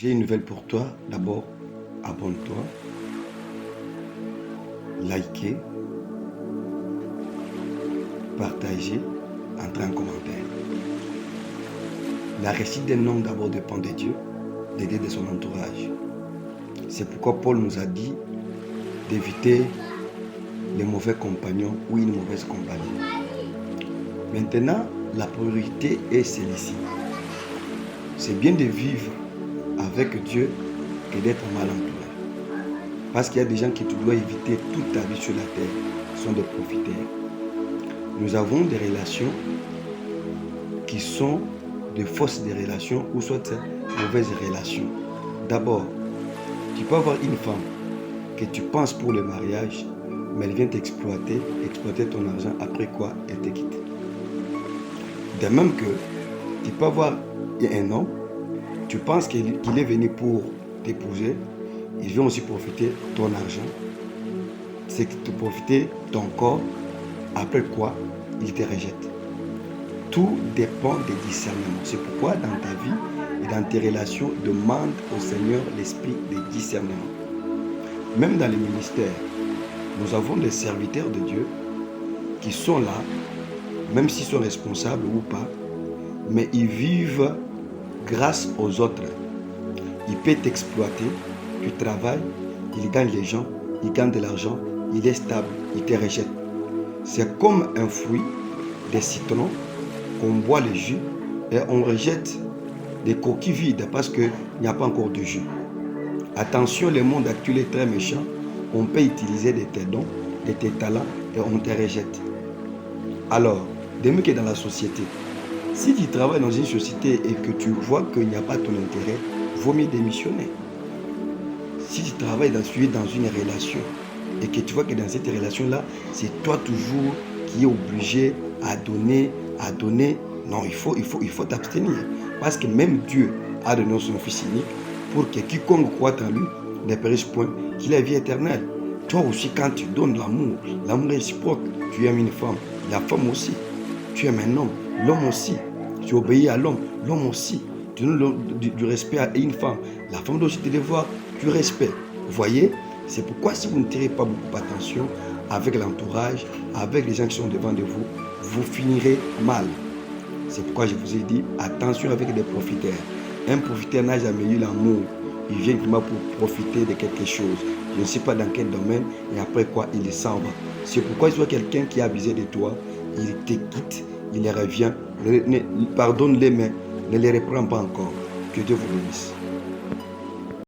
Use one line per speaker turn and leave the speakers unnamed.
J'ai une nouvelle pour toi. D'abord, abonne-toi, likez, partagez, entrez en commentaire. La réussite d'un homme d'abord dépend de Dieu, d'aider de son entourage. C'est pourquoi Paul nous a dit d'éviter les mauvais compagnons ou une mauvaise compagnie. Maintenant, la priorité est celle-ci. C'est bien de vivre avec Dieu que d'être mal entouré. Parce qu'il y a des gens que tu dois éviter toute ta vie sur la terre. Ce sont des profiteurs. Nous avons des relations qui sont de fausses des relations ou soit mauvaises relations. D'abord, tu peux avoir une femme que tu penses pour le mariage, mais elle vient t'exploiter, exploiter ton argent, après quoi elle te quitte. De même que tu peux avoir un homme, tu penses qu'il est venu pour t'épouser, il vient aussi profiter de ton argent, c'est te profiter de ton corps, après quoi il te rejette. Tout dépend des discernements. C'est pourquoi dans ta vie et dans tes relations, demande au Seigneur l'esprit de discernement. Même dans les ministères, nous avons des serviteurs de Dieu qui sont là, même s'ils sont responsables ou pas, mais ils vivent grâce aux autres. Il peut t'exploiter, tu travailles, il gagne les gens, il gagne de l'argent, il est stable, il te rejette. C'est comme un fruit, des citrons, qu'on boit le jus et on rejette des coquilles vides parce qu'il n'y a pas encore de jus. Attention, le monde actuel est très méchant. On peut utiliser de tes dons, de tes talents et on te rejette. Alors, de même que dans la société, si tu travailles dans une société et que tu vois qu'il n'y a pas ton intérêt, vaut mieux démissionner. Si tu travailles dans une relation et que tu vois que dans cette relation-là, c'est toi toujours qui es obligé à donner, non, il faut t'abstenir. Parce que même Dieu a donné son Fils unique pour que quiconque croit en lui ne périsse point, qu'il ait vie éternelle. Toi aussi, quand tu donnes l'amour est réciproque. Tu aimes une femme, la femme aussi. Tu aimes un homme, l'homme aussi. Tu obéis à l'homme aussi. Tu donnes du respect à une femme. La femme doit aussi te devoir du respect. Vous voyez, c'est pourquoi si vous ne tirez pas beaucoup attention avec l'entourage, avec les gens qui sont devant de vous, vous finirez mal. C'est pourquoi je vous ai dit, attention avec des profiteurs. Un profiteur n'a jamais eu l'amour. Il vient pour profiter de quelque chose. Je ne sais pas dans quel domaine, et après quoi, il s'en va. C'est pourquoi il y a quelqu'un qui a abusé de toi, il te quitte, il revient, pardonne-les, mais ne les reprends pas encore. Que Dieu vous bénisse.